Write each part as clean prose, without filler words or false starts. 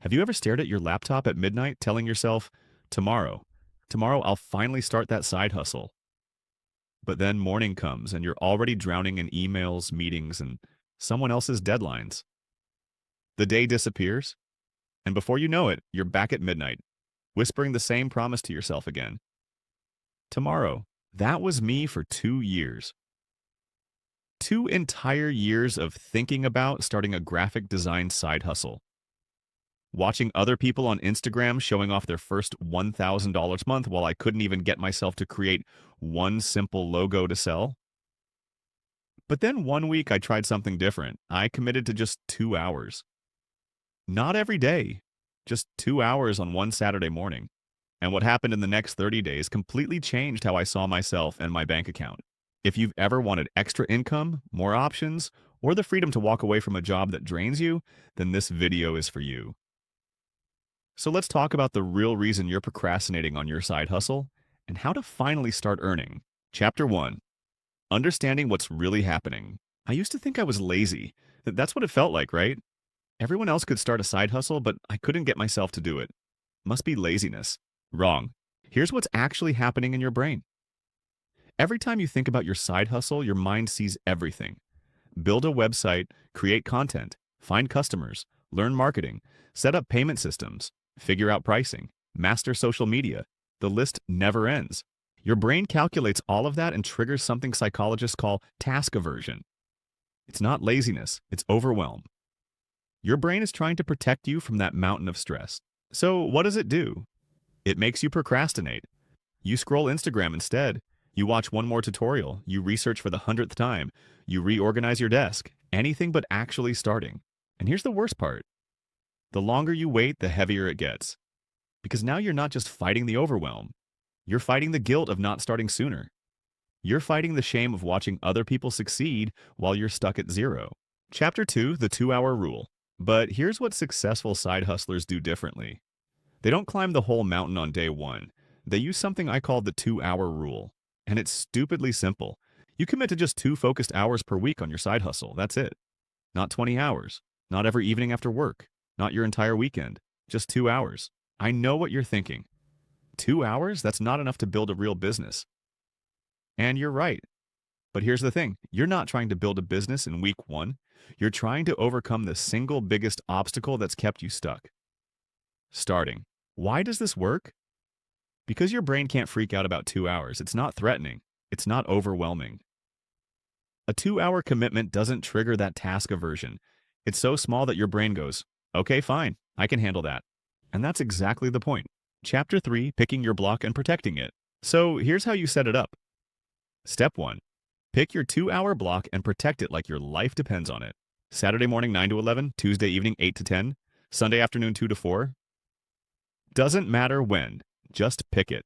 Have you ever stared at your laptop at midnight telling yourself, tomorrow, tomorrow I'll finally start that side hustle? But then morning comes and you're already drowning in emails, meetings, and someone else's deadlines. The day disappears, and before you know it, you're back at midnight, whispering the same promise to yourself again. Tomorrow. That was me for 2 years. 2 entire years of thinking about starting a graphic design side hustle. Watching other people on Instagram showing off their first $1,000 month while I couldn't even get myself to create one simple logo to sell. But then one week I tried something different. I committed to just 2 hours. Not every day, just 2 hours on one Saturday morning. And what happened in the next 30 days completely changed how I saw myself and my bank account. If you've ever wanted extra income, more options, or the freedom to walk away from a job that drains you, then this video is for you. So let's talk about the real reason you're procrastinating on your side hustle and how to finally start earning. Chapter 1. Understanding what's really happening. I used to think I was lazy. That's what it felt like, right? Everyone else could start a side hustle, but I couldn't get myself to do it. Must be laziness. Wrong. Here's what's actually happening in your brain. Every time you think about your side hustle, your mind sees everything. Build a website, create content, find customers, learn marketing, set up payment systems, figure out pricing, master social media. The list never ends. Your brain calculates all of that and triggers something psychologists call task aversion. It's not laziness, it's overwhelm. Your brain is trying to protect you from that mountain of stress. So what does it do? It makes you procrastinate. You scroll Instagram instead. You watch one more tutorial. You research for the 100th time. You reorganize your desk. Anything but actually starting. And here's the worst part. The longer you wait, the heavier it gets. Because now you're not just fighting the overwhelm. You're fighting the guilt of not starting sooner. You're fighting the shame of watching other people succeed while you're stuck at zero. Chapter 2, the 2-hour rule. But here's what successful side hustlers do differently. They don't climb the whole mountain on day one. They use something I call the 2-hour rule. And it's stupidly simple. You commit to just 2 focused hours per week on your side hustle. That's it. Not 20 hours. Not every evening after work. Not your entire weekend. Just 2 hours. I know what you're thinking. 2 hours? That's not enough to build a real business. And you're right. But here's the thing. You're not trying to build a business in week 1. You're trying to overcome the single biggest obstacle that's kept you stuck. Starting. Why does this work? Because your brain can't freak out about 2 hours. It's not threatening. It's not overwhelming. A 2-hour commitment doesn't trigger that task aversion. It's so small that your brain goes, okay, fine, I can handle that. And that's exactly the point. Chapter 3, picking your block and protecting it. So here's how you set it up. Step 1. Pick your 2-hour block and protect it like your life depends on it. Saturday morning 9 to 11, Tuesday evening 8 to 10, Sunday afternoon 2 to 4. Doesn't matter when. Just pick it.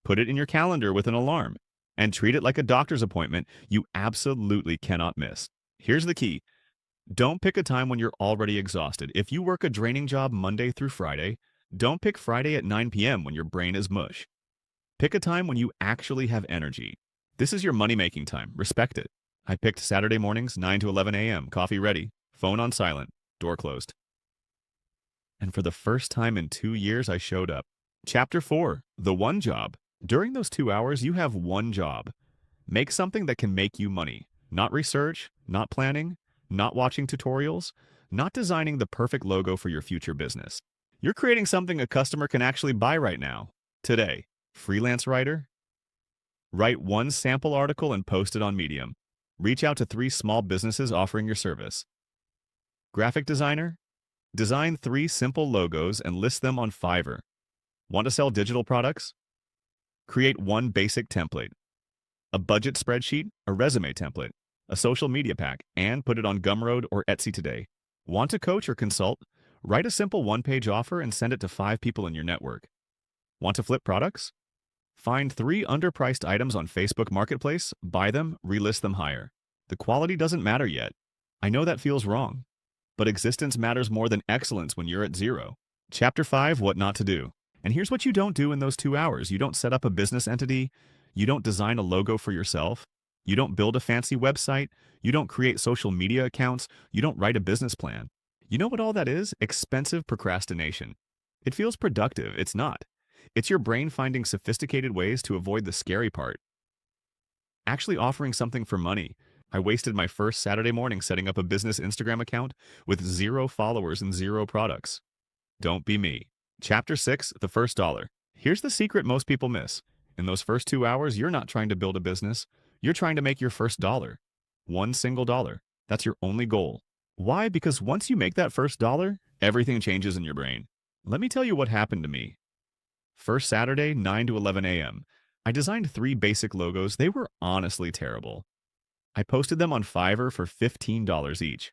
Put it in your calendar with an alarm, and treat it like a doctor's appointment you absolutely cannot miss. Here's the key. Don't pick a time when you're already exhausted. If you work a draining job Monday through Friday, don't pick Friday at 9 p.m. when your brain is mush. Pick a time when you actually have energy. This is your money-making time. Respect it. I picked Saturday mornings 9 to 11 a.m., coffee ready, phone on silent, door closed. And for the first time in 2 years, I showed up. Chapter 4, the one job. During those 2 hours, you have one job. Make something that can make you money. Not research, not planning, not watching tutorials, not designing the perfect logo for your future business. You're creating something a customer can actually buy right now, today. Freelance writer? Write one sample article and post it on Medium. Reach out to 3 small businesses offering your service. Graphic designer? Design 3 simple logos and list them on Fiverr. Want to sell digital products? Create one basic template. A budget spreadsheet, a resume template, a social media pack, and put it on Gumroad or Etsy today. Want to coach or consult? Write a simple one-page offer and send it to 5 people in your network. Want to flip products? Find 3 underpriced items on Facebook Marketplace, buy them, relist them higher. The quality doesn't matter yet. I know that feels wrong. But existence matters more than excellence when you're at zero. Chapter 5, what not to do. And here's what you don't do in those 2 hours. You don't set up a business entity. You don't design a logo for yourself. You don't build a fancy website. You don't create social media accounts. You don't write a business plan. You know what all that is? Expensive procrastination. It feels productive. It's not. It's your brain finding sophisticated ways to avoid the scary part. Actually offering something for money. I wasted my first Saturday morning setting up a business Instagram account with 0 followers and 0 products. Don't be me. Chapter 6, The First Dollar. Here's the secret most people miss. In those first 2 hours, you're not trying to build a business. You're trying to make your first dollar. One single dollar. That's your only goal. Why? Because once you make that first dollar, everything changes in your brain. Let me tell you what happened to me. First Saturday, 9 to 11 a.m. I designed 3 basic logos. They were honestly terrible. I posted them on Fiverr for $15 each.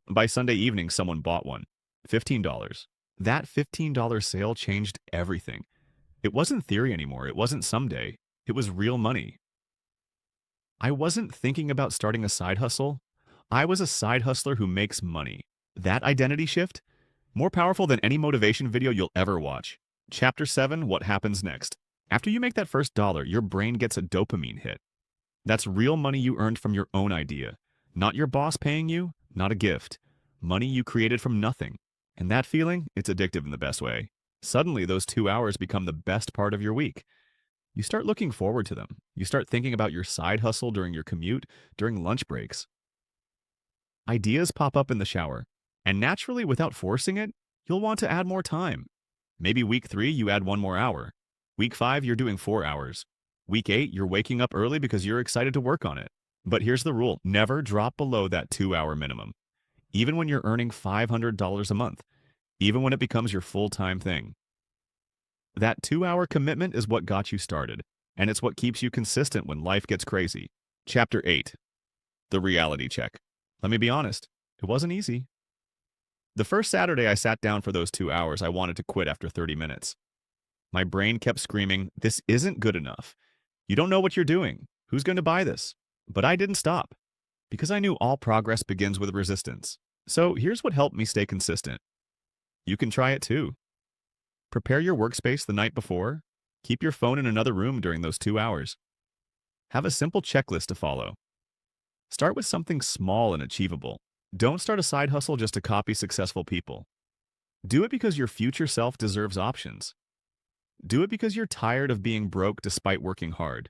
By Sunday evening, someone bought one. $15. That $15 sale changed everything. It wasn't theory anymore. It wasn't someday. It was real money. I wasn't thinking about starting a side hustle. I was a side hustler who makes money. That identity shift? More powerful than any motivation video you'll ever watch. Chapter 7, What Happens Next. After you make that first dollar, your brain gets a dopamine hit. That's real money you earned from your own idea. Not your boss paying you, not a gift. Money you created from nothing. And that feeling, it's addictive in the best way. Suddenly, those 2 hours become the best part of your week. You start looking forward to them. You start thinking about your side hustle during your commute, during lunch breaks. Ideas pop up in the shower. And naturally, without forcing it, you'll want to add more time. Maybe week 3, you add 1 more hour. Week 5, you're doing 4 hours. Week 8, you're waking up early because you're excited to work on it. But here's the rule. Never drop below that 2-hour minimum. Even when you're earning $500 a month. Even when it becomes your full-time thing. That 2-hour commitment is what got you started. And it's what keeps you consistent when life gets crazy. Chapter 8. The Reality Check. Let me be honest. It wasn't easy. The first Saturday I sat down for those 2 hours, I wanted to quit after 30 minutes. My brain kept screaming, this isn't good enough. You don't know what you're doing. Who's going to buy this? But I didn't stop, because I knew all progress begins with resistance. So here's what helped me stay consistent. You can try it too. Prepare your workspace the night before. Keep your phone in another room during those 2 hours. Have a simple checklist to follow. Start with something small and achievable. Don't start a side hustle just to copy successful people. Do it because your future self deserves options. Do it because you're tired of being broke despite working hard.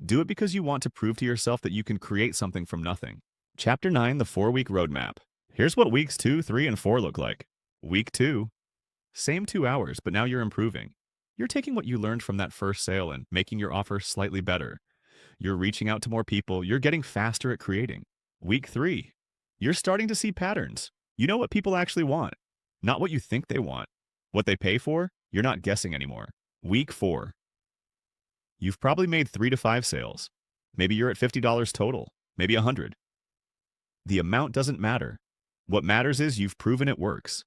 Do it because you want to prove to yourself that you can create something from nothing. Chapter 9, The 4-Week Roadmap. Here's what weeks 2, 3, and 4 look like. Week 2. Same 2 hours, but now you're improving. You're taking what you learned from that first sale and making your offer slightly better. You're reaching out to more people. You're getting faster at creating. Week 3. You're starting to see patterns. You know what people actually want, not what you think they want. What they pay for, you're not guessing anymore. Week 4. You've probably made 3 to 5 sales. Maybe you're at $50 total, maybe 100. The amount doesn't matter. What matters is you've proven it works.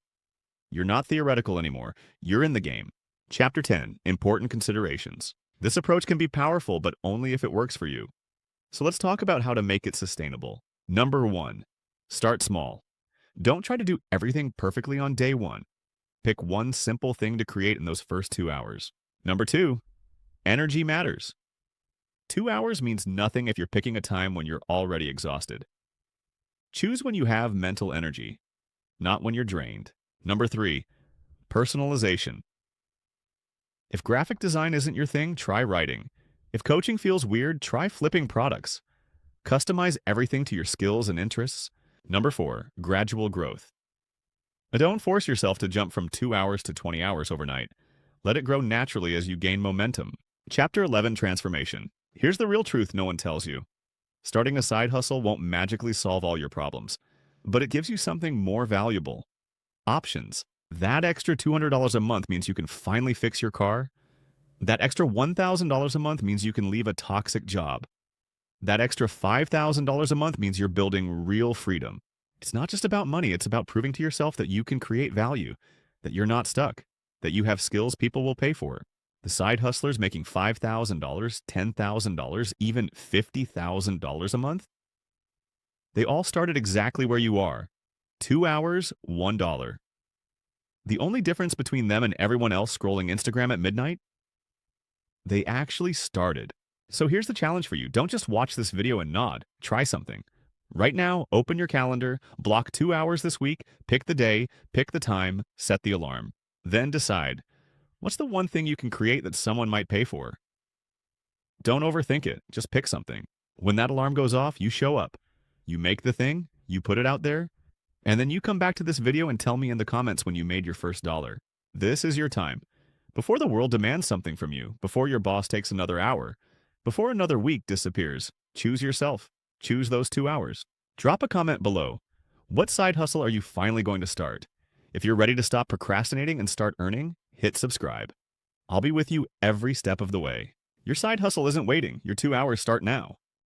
You're not theoretical anymore. You're in the game. Chapter 10, Important Considerations. This approach can be powerful, but only if it works for you. So let's talk about how to make it sustainable. Number 1, start small. Don't try to do everything perfectly on day 1. Pick one simple thing to create in those first 2 hours. Number 2, energy matters. 2 hours means nothing if you're picking a time when you're already exhausted. Choose when you have mental energy, not when you're drained. Number 3, personalization. If graphic design isn't your thing, try writing. If coaching feels weird, try flipping products. Customize everything to your skills and interests. Number 4, gradual growth. Don't force yourself to jump from 2 hours to 20 hours overnight. Let it grow naturally as you gain momentum. Chapter 11, Transformation. Here's the real truth no one tells you. Starting a side hustle won't magically solve all your problems, but it gives you something more valuable. Options. That extra $200 a month means you can finally fix your car. That extra $1,000 a month means you can leave a toxic job. That extra $5,000 a month means you're building real freedom. It's not just about money, it's about proving to yourself that you can create value, that you're not stuck, that you have skills people will pay for. The side hustlers making $5,000, $10,000, even $50,000 a month, they all started exactly where you are. 2 hours, $1. The only difference between them and everyone else scrolling Instagram at midnight? They actually started. So here's the challenge for you. Don't just watch this video and nod. Try something. Right now, open your calendar, block 2 hours this week, pick the day, pick the time, set the alarm. Then decide, what's the one thing you can create that someone might pay for? Don't overthink it, just pick something. When that alarm goes off, you show up. You make the thing, you put it out there, and then you come back to this video and tell me in the comments when you made your first dollar. This is your time. Before the world demands something from you, before your boss takes another hour, before another week disappears, choose yourself. Choose those 2 hours. Drop a comment below. What side hustle are you finally going to start? If you're ready to stop procrastinating and start earning, hit subscribe. I'll be with you every step of the way. Your side hustle isn't waiting. Your 2 hours start now.